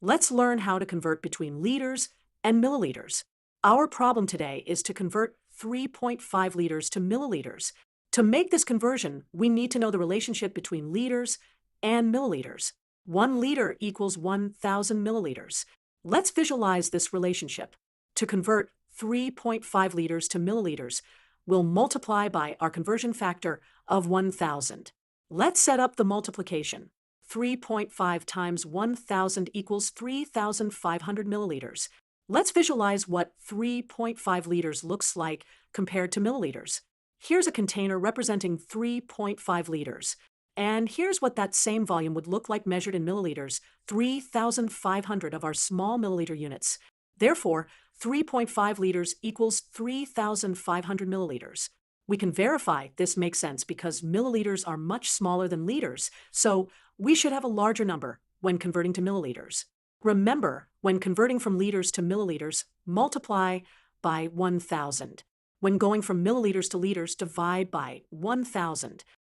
Let's learn how to convert between liters and milliliters. Our problem today is to convert 3.5 liters to milliliters. To make this conversion, we need to know the relationship between liters and milliliters. 1 liter equals 1,000 milliliters. Let's visualize this relationship. To convert 3.5 liters to milliliters, we'll multiply by our conversion factor of 1,000. Let's set up the multiplication. 3.5 times 1,000 equals 3,500 milliliters. Let's visualize what 3.5 liters looks like compared to milliliters. Here's a container representing 3.5 liters. And here's what that same volume would look like measured in milliliters, 3,500 of our small milliliter units. Therefore, 3.5 liters equals 3,500 milliliters. We can verify this makes sense because milliliters are much smaller than liters, so we should have a larger number when converting to milliliters. Remember, when converting from liters to milliliters, multiply by 1,000. When going from milliliters to liters, divide by 1,000.